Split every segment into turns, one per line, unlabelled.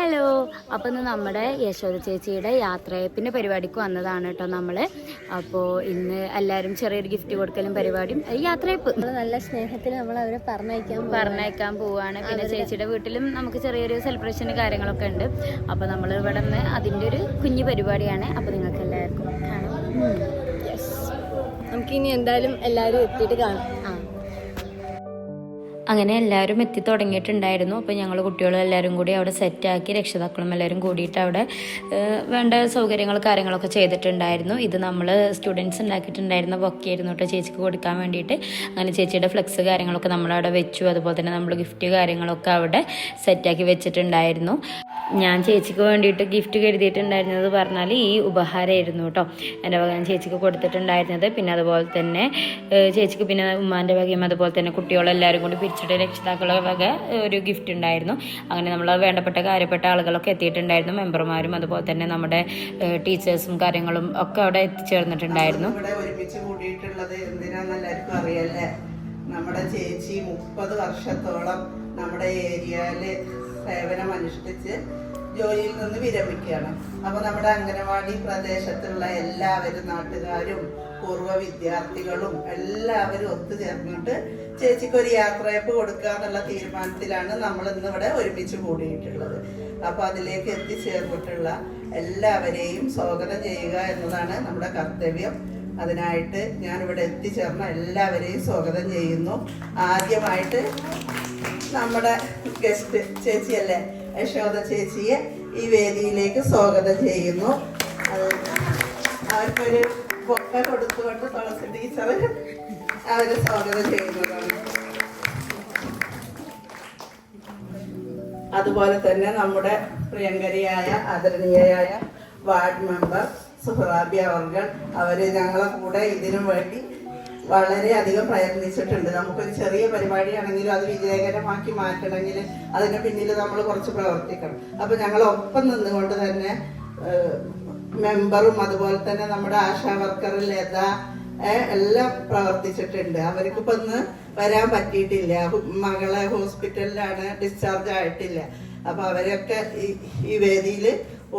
Hello, അപ്പോൾ ഇന്ന് നമ്മുടെ യശോദ ചേച്ചിയുടെ യാത്രയപ്പിൻ്റെ പരിപാടിക്ക് വന്നതാണ് കേട്ടോ നമ്മൾ. അപ്പോൾ ഇന്ന് എല്ലാവരും ചെറിയൊരു ഗിഫ്റ്റ് കൊടുക്കലും പരിപാടിയും യാത്രയപ്പ്
നല്ല സ്നേഹത്തിൽ നമ്മൾ അവരെ
പറഞ്ഞയക്കാൻ പോവുകയാണ്. പിന്നെ ചേച്ചിയുടെ വീട്ടിലും നമുക്ക് ചെറിയൊരു സെലിബ്രേഷന് കാര്യങ്ങളൊക്കെ ഉണ്ട്. അപ്പോൾ നമ്മൾ ഇവിടെ നിന്ന് അതിൻ്റെ ഒരു കുഞ്ഞു പരിപാടിയാണ്. അപ്പോൾ നിങ്ങൾക്ക് എല്ലാവർക്കും കാണാം.
നമുക്കിനി എന്തായാലും എല്ലാവരും എത്തിയിട്ട് കാണാം.
അങ്ങനെ എല്ലാവരും എത്തി തുടങ്ങിയിട്ടുണ്ടായിരുന്നു. അപ്പോൾ ഞങ്ങൾ കുട്ടികളും എല്ലാവരും കൂടി അവിടെ സെറ്റാക്കി, രക്ഷിതാക്കളും എല്ലാവരും കൂടിയിട്ട് അവിടെ വേണ്ട സൗകര്യങ്ങൾ കാര്യങ്ങളൊക്കെ ചെയ്തിട്ടുണ്ടായിരുന്നു. ഇത് നമ്മൾ സ്റ്റുഡൻസ് ഉണ്ടാക്കിയിട്ടുണ്ടായിരുന്ന ബൊക്കെയായിരുന്നു കേട്ടോ ചേച്ചിക്ക് കൊടുക്കാൻ വേണ്ടിയിട്ട്. അങ്ങനെ ചേച്ചിയുടെ ഫ്ലെക്സ് കാര്യങ്ങളൊക്കെ നമ്മളവിടെ വെച്ചു. അതുപോലെ തന്നെ നമ്മൾ ഗിഫ്റ്റ് കാര്യങ്ങളൊക്കെ അവിടെ സെറ്റാക്കി വെച്ചിട്ടുണ്ടായിരുന്നു. ഞാൻ ചേച്ചിക്ക് വേണ്ടിയിട്ട് ഗിഫ്റ്റ് കരുതിയിട്ടുണ്ടായിരുന്നത് പറഞ്ഞാൽ ഈ ഉപഹാരമായിരുന്നു കേട്ടോ. എൻ്റെ വക ഞാൻ ചേച്ചിക്ക് കൊടുത്തിട്ടുണ്ടായിരുന്നത്. പിന്നെ അതുപോലെ തന്നെ ചേച്ചിക്ക് പിന്നെ ഉമ്മാൻ്റെ വകയും അതുപോലെ തന്നെ കുട്ടികളെല്ലാവരും കൂടി പിരിച്ചിട്ട് രക്ഷിതാക്കളുടെ വക ഒരു ഗിഫ്റ്റ് ഉണ്ടായിരുന്നു. അങ്ങനെ നമ്മൾ വേണ്ടപ്പെട്ട കാര്യപ്പെട്ട ആളുകളൊക്കെ എത്തിയിട്ടുണ്ടായിരുന്നു. മെമ്പർമാരും അതുപോലെ തന്നെ നമ്മുടെ ടീച്ചേഴ്സും കാര്യങ്ങളും ഒക്കെ അവിടെ എത്തിച്ചേർന്നിട്ടുണ്ടായിരുന്നു.
ഒരുമിച്ച് കൂടിയിട്ടുള്ളത് എന്തിനാന്ന് എല്ലാവർക്കും അറിയാല്ലേ. നമ്മുടെ ചേച്ചി 30 വർഷത്തോളം നമ്മുടെ ഏരിയയിൽ സേവനം അനുഷ്ഠിച്ച് ജോലിയിൽ നിന്ന് വിരമിക്കുകയാണ്. അപ്പോൾ നമ്മുടെ അംഗനവാടി പ്രദേശത്തുള്ള എല്ലാവരും, നാട്ടുകാരും പൂർവ്വ വിദ്യാർത്ഥികളും എല്ലാവരും ഒത്തുചേർന്നിട്ട് ചേച്ചിക്ക് ഒരു യാത്രയപ്പ് കൊടുക്കുക എന്നുള്ള തീരുമാനത്തിലാണ് നമ്മൾ ഇന്ന് ഇവിടെ ഒരുമിച്ച് കൂടിയിട്ടുള്ളത്. അപ്പോൾ അതിലേക്ക് എത്തിച്ചേർന്നിട്ടുള്ള എല്ലാവരെയും സ്വാഗതം ചെയ്യുക എന്നതാണ് നമ്മുടെ കർത്തവ്യം. അതിനായിട്ട് ഞാനിവിടെ എത്തിച്ചേർന്ന എല്ലാവരെയും സ്വാഗതം ചെയ്യുന്നു. ആദ്യമായിട്ട് നമ്മുടെ ഗസ്റ്റ് ചേച്ചിയല്ലേ, യശോദ ചേച്ചിയെ ഈ വേദിയിലേക്ക് സ്വാഗതം ചെയ്യുന്നു. അവർക്കൊരു ബൊക്ക കൊടുത്തുകൊണ്ട് തുളസി ടീച്ചർ അവരെ സ്വാഗതം ചെയ്യുന്നതാണ്. അതുപോലെ തന്നെ നമ്മുടെ പ്രിയങ്കരിയായ ആദരണീയയായ വാർഡ് മെമ്പർ സുഹറാബി അവര് ഞങ്ങളെ കൂടെ ഇതിനു വേണ്ടി വളരെയധികം പ്രയത്നിച്ചിട്ടുണ്ട്. നമുക്കൊരു ചെറിയ പരിപാടിയാണെങ്കിലും അത് വിജയകരമാക്കി മാറ്റണമെങ്കിൽ അതിന് പിന്നിൽ നമ്മൾ കുറച്ച് പ്രവർത്തിക്കണം. അപ്പൊ ഞങ്ങളൊപ്പം നിന്നുകൊണ്ട് തന്നെ മെമ്പറും അതുപോലെ തന്നെ നമ്മുടെ ആശാ വർക്കർ ലത എല്ലാം പ്രവർത്തിച്ചിട്ടുണ്ട്. അവർക്കിപ്പോ ഇന്ന് വരാൻ പറ്റിയിട്ടില്ല, മകളെ ഹോസ്പിറ്റലിലാണ്, ഡിസ്ചാർജ് ആയിട്ടില്ല. അപ്പൊ അവരൊക്കെ ഈ വേദിയിൽ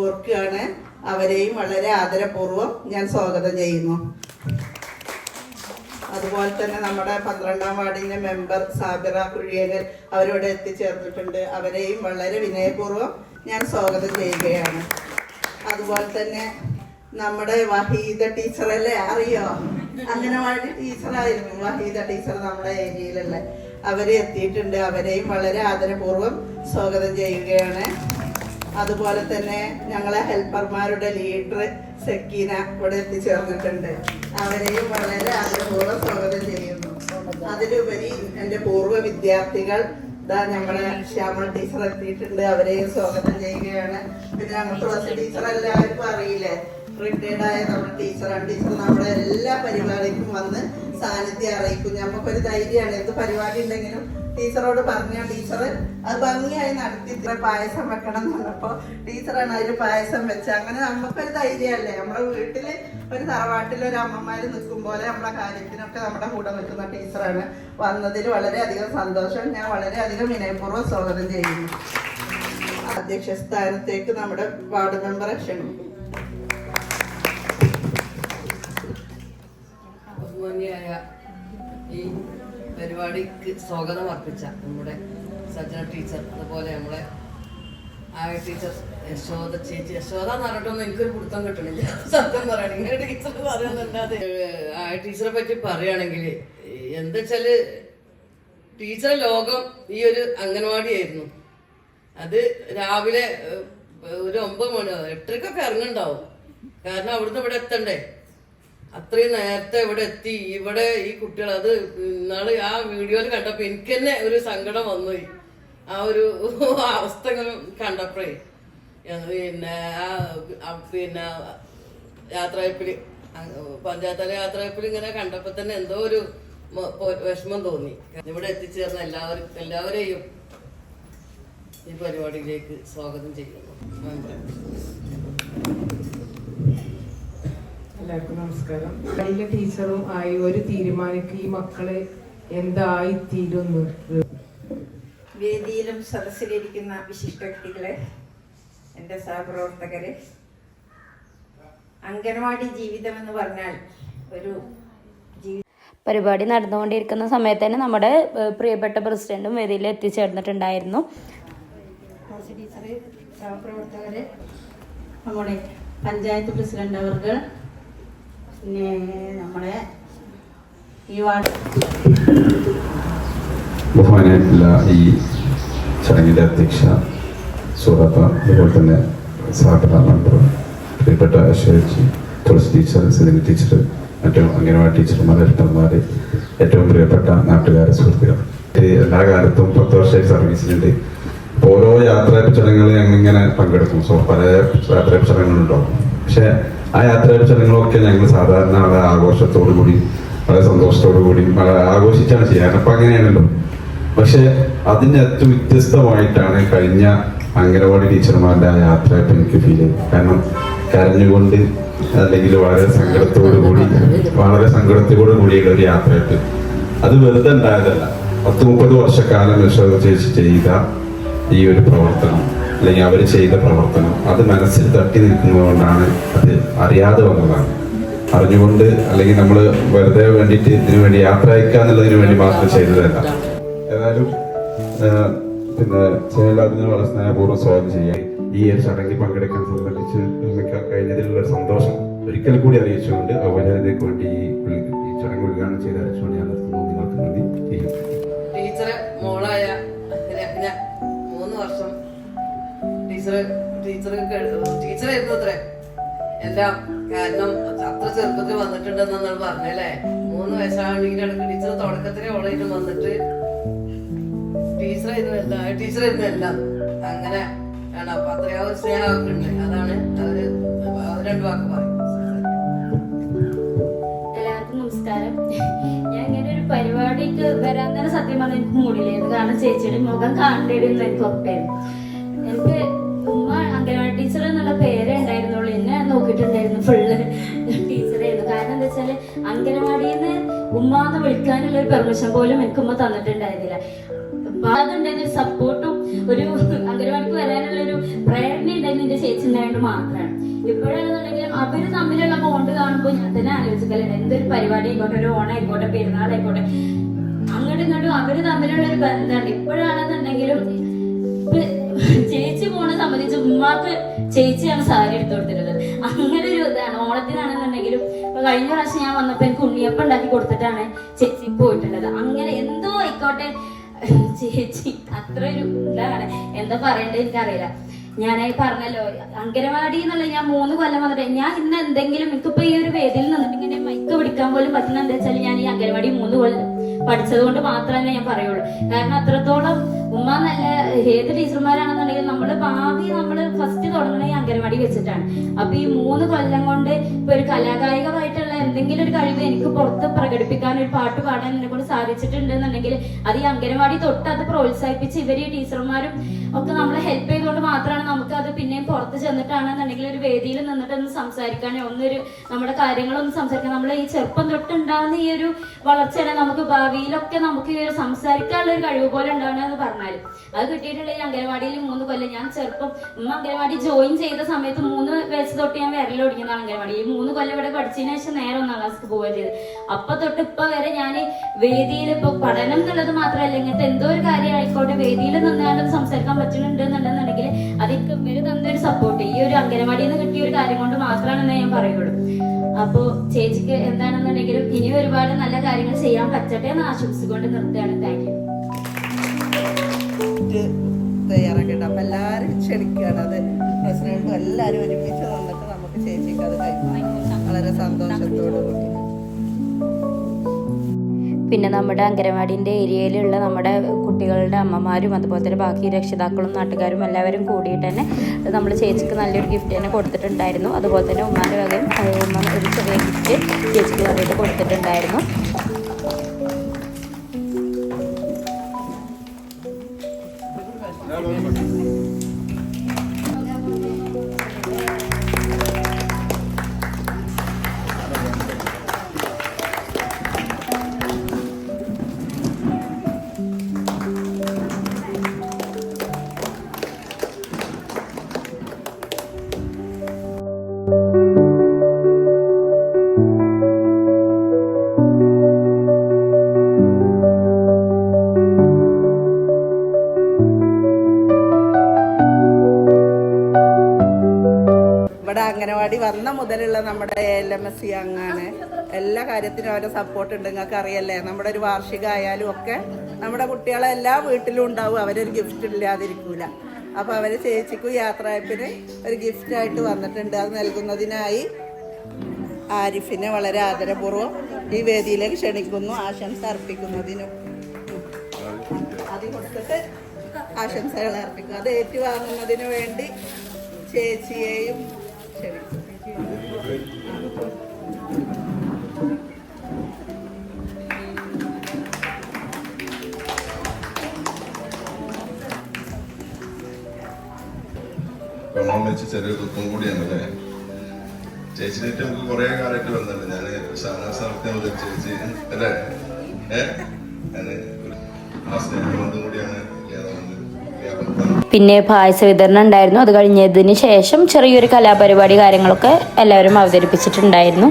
ഓർക്കുകയാണ്. അവരെയും വളരെ ആദരപൂർവ്വം ഞാൻ സ്വാഗതം ചെയ്യുന്നു. അതുപോലെ തന്നെ നമ്മുടെ 12ാം വാർഡിന്റെ മെമ്പർ സാബിറ കുഴിയകൽ അവരോട് എത്തിച്ചേർന്നിട്ടുണ്ട്. അവരെയും വളരെ വിനയപൂർവ്വം ഞാൻ സ്വാഗതം ചെയ്യുകയാണ്. അതുപോലെ തന്നെ നമ്മുടെ വഹീദ ടീച്ചറല്ലേ, അറിയോ? അംഗനവാടി ടീച്ചറായിരുന്നു വഹീദ ടീച്ചർ നമ്മുടെ ഏരിയയിലുള്ള. അവര് എത്തിയിട്ടുണ്ട്. അവരെയും വളരെ ആദരപൂർവ്വം സ്വാഗതം ചെയ്യുകയാണ്. അതുപോലെ തന്നെ ഞങ്ങളെ ഹെൽപ്പർമാരുടെ ലീഡർ സക്കീന ഇവിടെ എത്തിച്ചേർന്നിട്ടുണ്ട്. അവരെയും വളരെ ആദരപൂർവ്വം സ്വാഗതം ചെയ്യുന്നു. അതിലുപരി എൻ്റെ പൂർവ്വ വിദ്യാർത്ഥികൾ ഞങ്ങളെ ശ്യാമള ടീച്ചർ എത്തിയിട്ടുണ്ട്. അവരെയും സ്വാഗതം ചെയ്യുകയാണ്. പിന്നെ ഞങ്ങൾ തുളസി ടീച്ചർ എല്ലാവർക്കും അറിയില്ലേ, റിട്ടയർഡായ നമ്മുടെ ടീച്ചറാണ്. ടീച്ചർ നമ്മുടെ എല്ലാ പരിപാടിക്കും വന്ന് സാന്നിധ്യം അറിയിക്കും. നമുക്കൊരു ധൈര്യമാണ്. എന്ത് പരിപാടി ഉണ്ടെങ്കിലും ടീച്ചറോട് പറഞ്ഞ ടീച്ചർ അത് ഭംഗിയായി നടത്തി. ഇത്ര പായസം വെക്കണം എന്ന് പറഞ്ഞപ്പോ ടീച്ചറാണ് അതിൽ പായസം വെച്ച. അങ്ങനെ നമുക്കൊരു ധൈര്യമല്ലേ. നമ്മുടെ വീട്ടില് ഒരു തറവാട്ടിൽ ഒരു അമ്മമാര് നിൽക്കും പോലെ നമ്മളെ കാര്യത്തിനൊക്കെ നമ്മുടെ കൂടെ നിൽക്കുന്ന ടീച്ചറാണ്. വന്നതിൽ വളരെയധികം സന്തോഷം. ഞാൻ വളരെയധികം വിനയപൂർവ്വം സ്വാഗതം ചെയ്യുന്നു. അധ്യക്ഷ സ്ഥാനത്തേക്ക് നമ്മുടെ വാർഡ് മെമ്പറെ ക്ഷണിക്കും.
ബഹുമാന്യയായ ഈ പരിപാടിക്ക് സ്വാഗതം അർപ്പിച്ച നമ്മുടെ സജ്ജന ടീച്ചർ, അതുപോലെ നമ്മളെ ആയ ടീച്ചർ യശോദ ചേച്ചി, യശോദ എന്ന് പറഞ്ഞിട്ടൊന്നും എനിക്കൊരു പിടുത്തം കിട്ടണില്ല സത്യം പറയണ. ഇങ്ങനെ ടീച്ചർ പറയാന്നല്ലാതെ ആയ ടീച്ചറെ പറ്റി പറയുകയാണെങ്കിൽ എന്താ വെച്ചാല് ടീച്ചറെ ലോകം ഈ ഒരു അംഗൻവാടിയായിരുന്നു. അത് രാവിലെ ഒരു 9 മണി 8:30 ഇറങ്ങുണ്ടാവും. കാരണം അവിടുന്ന് ഇവിടെ എത്തണ്ടേ. അത്രയും നേരത്തെ ഇവിടെ എത്തി. ഇവിടെ ഈ കുട്ടികൾ അത് ഇന്നാള് ആ വീഡിയോയിൽ കണ്ടപ്പോ എനിക്ക് തന്നെ ഒരു സങ്കടം വന്നു. ആ ഒരു അവസ്ഥ കണ്ടപ്പോഴേ പിന്നെ യാത്രയപ്പില് പഞ്ചായത്തല യാത്രയപ്പിൽ ഇങ്ങനെ കണ്ടപ്പോ തന്നെ എന്തോ ഒരു വിഷമം തോന്നി. ഇവിടെ എത്തിച്ചേർന്ന എല്ലാവരെയും ഈ പരിപാടിയിലേക്ക് സ്വാഗതം ചെയ്യുന്നു.
എല്ലാവർക്കും നമസ്കാരം. വലിയ ടീച്ചറും ആയി ഒരു തീരുമാനിക്കും ഈ മക്കളെ എന്തായിത്തീരുന്നു.
വേദിയിലും സദസ്സിലിരിക്കുന്ന വിശിഷ്ട വ്യക്തികളെ,
എൻ്റെ സഹപ്രവർത്തകരെ, അംഗനവാടി ജീവിതം എന്ന് പറഞ്ഞാൽ ഒരു
പരിപാടി നടന്നുകൊണ്ടിരിക്കുന്ന സമയത്ത് തന്നെ നമ്മുടെ പ്രിയപ്പെട്ട പ്രസിഡന്റും വേദിയിൽ എത്തിച്ചേർന്നിട്ടുണ്ടായിരുന്നു.
ടീച്ചറെ, സഹപ്രവർത്തകരെ, നമ്മുടെ പഞ്ചായത്ത് പ്രസിഡന്റ് അവർക്ക്, പിന്നെ നമ്മുടെ ഈ വാർഡ്
ബഹുമാനായിട്ടുള്ള ഈ ചടങ്ങിൻ്റെ അധ്യക്ഷ സുഹൃത്ത, അതുപോലെ തന്നെ സഹകരണ മെമ്പർ, പ്രിയപ്പെട്ട അശ്വജി, തുളസി ടീച്ചർ, സിലിംഗ ടീച്ചർ, മറ്റു അംഗനവാടി ടീച്ചർമാർ, ഹെൽപ്പർമാർ, ഏറ്റവും പ്രിയപ്പെട്ട നാട്ടുകാരെ, സുഹൃത്തുക്കൾ, എല്ലാ കാലത്തും 10 വർഷമായി സർവീസിലുണ്ട്. ഓരോ യാത്രയപ്പ് ചടങ്ങുകളിൽ ഞങ്ങളിങ്ങനെ പങ്കെടുക്കും. പല യാത്രയപ്പ് ചടങ്ങുകളുണ്ടാവും. പക്ഷെ ആ യാത്രയപ്പ് ചടങ്ങുകളൊക്കെ ഞങ്ങൾ സാധാരണ വളരെ ആഘോഷത്തോടു കൂടി, വളരെ സന്തോഷത്തോടു കൂടി ആഘോഷിച്ചാണ് ചെയ്യാറ്. അപ്പം അങ്ങനെയാണല്ലോ. പക്ഷെ അതിന് ഏറ്റവും വ്യത്യസ്തമായിട്ടാണ് കഴിഞ്ഞ അംഗനവാടി ടീച്ചർമാരുടെ ആ യാത്രയപ്പ് എനിക്ക് ഫീൽ ചെയ്തു. കാരണം കരഞ്ഞുകൊണ്ട്, അല്ലെങ്കിൽ വളരെ സങ്കടത്തോടു കൂടിയുള്ള ഒരു യാത്രയപ്പ്. അത് വെറുതെ ഉണ്ടായതല്ല. 10-30 വർഷക്കാലം യശോദ ചേച്ചി ചെയ്ത ഈ ഒരു പ്രവർത്തനം, അല്ലെങ്കിൽ അവർ ചെയ്ത പ്രവർത്തനം, അത് മനസ്സിൽ തട്ടി നിൽക്കുന്നതുകൊണ്ടാണ് അത് അറിയാതെ വന്നതാണ്. അറിഞ്ഞുകൊണ്ട്, അല്ലെങ്കിൽ നമ്മൾ വെറുതെ വേണ്ടിയിട്ട് ഇതിനു വേണ്ടി യാത്ര അയക്കാന്നുള്ളതിന് വേണ്ടി മാത്രം ചെയ്തതല്ല. ഏതായാലും പിന്നെ എല്ലാത്തിനും വളരെ സ്നേഹപൂർവ്വം സ്വാഗതം ചെയ്യാം. ഈ ഒരു ചടങ്ങിൽ പങ്കെടുക്കാൻ സംബന്ധിച്ച് കഴിഞ്ഞതിലുള്ള സന്തോഷം ഒരിക്കൽ കൂടി അറിയിച്ചുകൊണ്ട് ഔപചാരികതയ്ക്ക് വേണ്ടി ഈ ചടങ്ങ് ഉദ്ഘാടനം ചെയ്ത് അറിയിച്ചുകൊണ്ട് ഞാൻ നിങ്ങൾക്ക് നന്ദി ചെയ്യും.
ടീച്ചറെ മോളായ രത്ന 3 വർഷം ടീച്ചറായിരുന്നു അത്രേ എല്ലാം. കാരണം അത്ര ചെറുപ്പത്തിൽ വന്നിട്ടുണ്ടെന്നാണ് പറഞ്ഞല്ലേ. 3 വയസ്സാണെങ്കിൽ ഇടയ്ക്ക് ടീച്ചർ തുടക്കത്തിലെ ഓളായിട്ട് വന്നിട്ട് ടീച്ചറായിരുന്നു എല്ലാം. അങ്ങനെ ആണ്. അപ്പൊ അത്രയാ ഒരു സ്നേഹമൊക്കെ ഉണ്ട്. അതാണ് അവര് 2 വാക്ക് പറയും.
എല്ലാവർക്കും നമസ്കാരം. ഞാൻ ഇങ്ങനെ ഒരു പരിപാടിക്ക് വരാൻ തന്നെ സത്യം പറഞ്ഞാൽ എനിക്ക് മൂടില്ലായിരുന്നു. കാരണം ചേച്ചിയുടെ മുഖം കാണേണ്ടിയിരുന്നു എനിക്ക് ഉറപ്പായിരുന്നു. എനിക്ക് ഉമ്മ അംഗനവാടി ടീച്ചർ എന്നുള്ള പേരേ ഉണ്ടായിരുന്നുള്ളൂ. എന്നെ നോക്കിയിട്ടുണ്ടായിരുന്നു ഫുള്ള് ടീച്ചറായിരുന്നു. കാരണം എന്താ വെച്ചാല് അംഗനവാടിയിൽ നിന്ന് ഉമ്മ എന്ന് വിളിക്കാനുള്ള ഒരു പെർമിഷൻ പോലും എനിക്ക് ഉമ്മ തന്നിട്ടുണ്ടായിരുന്നില്ല. അതുണ്ടായിരുന്ന ഒരു സപ്പോർട്ടും ഒരു അംഗനവാടിക്ക് വരാനുള്ള ഒരു പ്രേരണ ഉണ്ടായിരുന്നു എന്റെ ചേച്ചി ഉണ്ടായത് മാത്രമാണ്. ഇപ്പോഴാണെന്നുണ്ടെങ്കിലും അവര് തമ്മിലുള്ള ബോണ്ട് കാണുമ്പോൾ ഞാൻ തന്നെ ആലോചിക്കലുണ്ട്. എന്തൊരു പരിപാടി ആയിക്കോട്ടെ, ഒരു ഓണായിക്കോട്ടെ, പെരുന്നാളായിക്കോട്ടെ, അങ്ങോട്ടും ഇങ്ങോട്ടും അവര് തമ്മിലുള്ള ഒരു ബന്ധമാണ്. ഇപ്പോഴാണെന്നുണ്ടെങ്കിലും ചേച്ചി പോണെ സംബന്ധിച്ച് ഉമ്മാക്ക് ചേച്ചിയാണ് സാരി എടുത്തു കൊടുത്തിട്ടുള്ളത്. അങ്ങനെ ഒരു ഇതാണ്. ഓണത്തിനാണെന്നുണ്ടെങ്കിലും ഇപ്പൊ കഴിഞ്ഞ പ്രാവശ്യം ഞാൻ വന്നപ്പോ എനിക്ക് ഉണ്ണിയപ്പം ഉണ്ടാക്കി കൊടുത്തിട്ടാണ് ചേച്ചി പോയിട്ടുള്ളത്. അങ്ങനെ എന്തോ ആയിക്കോട്ടെ, ചേച്ചി അത്ര ഒരു ഇതാണ്. എന്താ പറയണ്ടത് എനിക്കറിയില്ല. ഞാനായി പറഞ്ഞല്ലോ, അംഗനവാടി എന്നുള്ള ഞാൻ 3 കൊല്ലം വന്നിട്ട് ഞാൻ ഇന്ന് എന്തെങ്കിലും എനിക്കിപ്പോ ഈ ഒരു വേദിയിൽ നിന്നിട്ട് ഇങ്ങനെ മൈക്ക് പിടിക്കാൻ പോലും പറ്റുന്ന എന്താ വെച്ചാൽ ഞാൻ ഈ അംഗനവാടി 3 കൊല്ലം പഠിച്ചത് കൊണ്ട് മാത്രമേ ഞാൻ പറയുള്ളൂ. കാരണം അത്രത്തോളം ഉമ്മ നല്ല ഏത് ടീച്ചർമാരാണെന്നുണ്ടെങ്കിൽ നമ്മള് ഭാവി നമ്മള് ഫസ്റ്റ് തുടങ്ങണ ഈ അംഗനവാടി വെച്ചിട്ടാണ്. അപ്പൊ ഈ 3 കൊല്ലം കൊണ്ട് ഇപ്പൊ ഒരു കലാകായികമായിട്ടുള്ള എന്തെങ്കിലും ഒരു കഴിവ് എനിക്ക് പുറത്ത് പ്രകടിപ്പിക്കാൻ, ഒരു പാട്ട് പാടാൻ എന്നെ കൊണ്ട് സാധിച്ചിട്ടുണ്ടെന്നുണ്ടെങ്കിൽ അത് ഈ അംഗനവാടി തൊട്ട് അത് പ്രോത്സാഹിപ്പിച്ച് ഇവര് ടീച്ചർമാരും ഒക്കെ നമ്മളെ ഹെൽപ്പ് ചെയ്തുകൊണ്ട് മാത്രമാണ് നമുക്ക് അത് പിന്നെയും പുറത്ത് ചെന്നിട്ടാണെന്നുണ്ടെങ്കിൽ ഒരു വേദിയിൽ നിന്നിട്ടൊന്ന് സംസാരിക്കാനോ ഒന്നൊരു നമ്മുടെ കാര്യങ്ങളൊന്നും സംസാരിക്കാൻ, നമ്മളെ ഈ ചെറുപ്പം തൊട്ടുണ്ടാകുന്ന ഈ ഒരു വളർച്ചയാണ് നമുക്ക് ഭാവിയിലൊക്കെ നമുക്ക് ഈ ഒരു സംസാരിക്കാനുള്ള ഒരു കഴിവ് പോലെ ഉണ്ടാവണമെന്ന് പറഞ്ഞാൽ അത് കിട്ടിയിട്ടുള്ള ഈ അംഗനവാടിയിൽ 3 കൊല്ലം. ഞാൻ ചെറുപ്പം അംഗനവാടി ജോയിൻ ചെയ്ത സമയത്ത് 3 വയസ്സ് തൊട്ട് ഞാൻ വിരലൊടിക്കുന്നതാണ് അംഗനവാടി. ഈ 3 കൊല്ലം ഇവിടെ പഠിച്ചതിന് ശേഷം നേരെ 1ാം ക്ലാസ്സിൽ പോവുകയും ചെയ്ത്. അപ്പൊ തൊട്ട് ഇപ്പൊ വരെ ഞാൻ വേദിയിൽ ഇപ്പൊ പഠനം എന്നുള്ളത് മാത്രമല്ല, ഇങ്ങനത്തെ എന്തോ ഒരു കാര്യം ആയിക്കോട്ടെ വേദിയിൽ നിന്നാലും സംസാരിക്കാൻ പറ്റുന്നുണ്ട് എന്നുണ്ടെന്നുണ്ടെങ്കിൽ അതൊക്കെ ഇവര് തന്നൊരു സപ്പോർട്ട് ഈ ഒരു അംഗനവാടിയിൽ നിന്ന് കിട്ടിയ ഒരു കാര്യം കൊണ്ട് മാത്രമാണെന്ന് ഞാൻ പറയുള്ളൂ. അപ്പോ ചേച്ചിക്ക് എന്താണെന്നുണ്ടെങ്കിലും ഇനി ഒരുപാട് നല്ല കാര്യങ്ങൾ ചെയ്യാൻ പറ്റട്ടെ എന്ന് ആശംസിച്ചുകൊണ്ട് നിർത്തുകയാണ്. Thank you.
തയ്യാറാക്കിയിട്ട് അപ്പൊ എല്ലാരും ക്ഷണിക്കുകയാണ്. അത് പ്രസിഡന്റും എല്ലാരും ഒരുമിച്ച് വന്നിട്ട് നമുക്ക് ചേച്ചിക്ക് അത് കഴിക്കും വളരെ സന്തോഷത്തോടു കൂടി.
പിന്നെ നമ്മുടെ അംഗനവാടിൻ്റെ ഏരിയയിലുള്ള നമ്മുടെ കുട്ടികളുടെ അമ്മമാരും അതുപോലെ തന്നെ ബാക്കി രക്ഷിതാക്കളും നാട്ടുകാരും എല്ലാവരും കൂടിയിട്ട് തന്നെ നമ്മൾ ചേച്ചിക്ക് നല്ലൊരു ഗിഫ്റ്റ് തന്നെ കൊടുത്തിട്ടുണ്ടായിരുന്നു. അതുപോലെ തന്നെ ഉമ്മാൻ്റെ വകയും ഉമ്മ ഒരു ചെറിയ ഗിഫ്റ്റ് ചേച്ചിക്ക് വേണ്ടിയിട്ട് കൊടുത്തിട്ടുണ്ടായിരുന്നു.
ഇവിടെ അംഗനവാടി വന്ന മുതലുള്ള നമ്മുടെ LMS അംഗാണ്. എല്ലാ കാര്യത്തിനും അവരെ സപ്പോർട്ട് ഉണ്ട്. നിങ്ങൾക്ക് അറിയല്ലേ, നമ്മുടെ ഒരു വാർഷികം ആയാലും ഒക്കെ നമ്മുടെ കുട്ടികളെ എല്ലാ വീട്ടിലും ഉണ്ടാവും. അവരൊരു ഗിഫ്റ്റ് ഇല്ലാതിരിക്കൂല. അപ്പോൾ അവർ ചേച്ചിക്കും യാത്രയപ്പിന് ഒരു ഗിഫ്റ്റായിട്ട് വന്നിട്ടുണ്ട്. അത് നൽകുന്നതിനായി ആരിഫിനെ വളരെ ആദരപൂർവ്വം ഈ വേദിയിലേക്ക് ക്ഷണിക്കുന്നു, ആശംസ അർപ്പിക്കുന്നതിനും. അത് കൊടുത്തിട്ട് ആശംസകൾ അർപ്പിക്കും. അത് ഏറ്റുവാങ്ങുന്നതിന് വേണ്ടി ചേച്ചിയെയും ക്ഷണിക്കും.
പെണ്ണോം വെച്ച് ചെറിയ ദുഃഖം കൂടിയാണല്ലേ. ചേച്ചിനായിട്ട് നമുക്ക് കുറെ കാലമായിട്ട് വന്നിട്ടുണ്ട്. ഞാൻ സ്ഥാനത്തെ മുതൽ ചേച്ചി അല്ലേ ഞാന് ആ സ്നേഹം കൊണ്ടും കൂടിയാണ്
പിന്നെ പായസ വിതരണം ഉണ്ടായിരുന്നു. അത് കഴിഞ്ഞതിന് ശേഷം ചെറിയൊരു കലാപരിപാടി കാര്യങ്ങളൊക്കെ എല്ലാവരും അവതരിപ്പിച്ചിട്ടുണ്ടായിരുന്നു.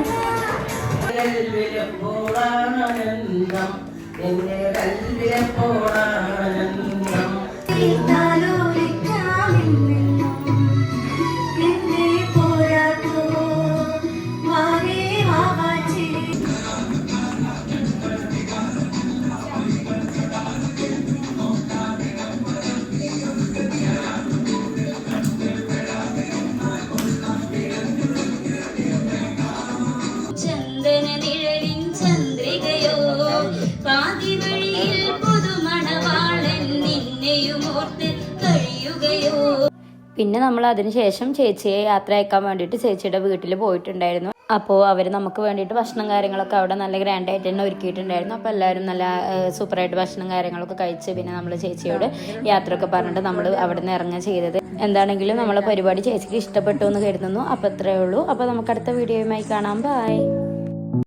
പിന്നെ നമ്മൾ അതിനുശേഷം ചേച്ചിയെ യാത്ര അയക്കാൻ വേണ്ടിയിട്ട് ചേച്ചിയുടെ വീട്ടിൽ പോയിട്ടുണ്ടായിരുന്നു. അപ്പോൾ അവർ നമുക്ക് വേണ്ടിയിട്ട് ഭക്ഷണം കാര്യങ്ങളൊക്കെ അവിടെ നല്ല ഗ്രാൻഡായിട്ട് തന്നെ ഒരുക്കിയിട്ടുണ്ടായിരുന്നു. അപ്പോൾ എല്ലാവരും നല്ല സൂപ്പറായിട്ട് ഭക്ഷണം കാര്യങ്ങളൊക്കെ കഴിച്ച് പിന്നെ നമ്മൾ ചേച്ചിയോട് യാത്രയൊക്കെ പറഞ്ഞിട്ട് നമ്മൾ അവിടെ നിന്ന് ഇറങ്ങുക ചെയ്തത്. എന്താണെങ്കിലും നമ്മളെ പരിപാടി ചേച്ചിക്ക് ഇഷ്ടപ്പെട്ടു എന്ന് കരുതുന്നു. അപ്പോൾ ഇത്രയേ ഉള്ളൂ. അപ്പോൾ നമുക്ക് അടുത്ത വീഡിയോയുമായി കാണാം. ബൈ.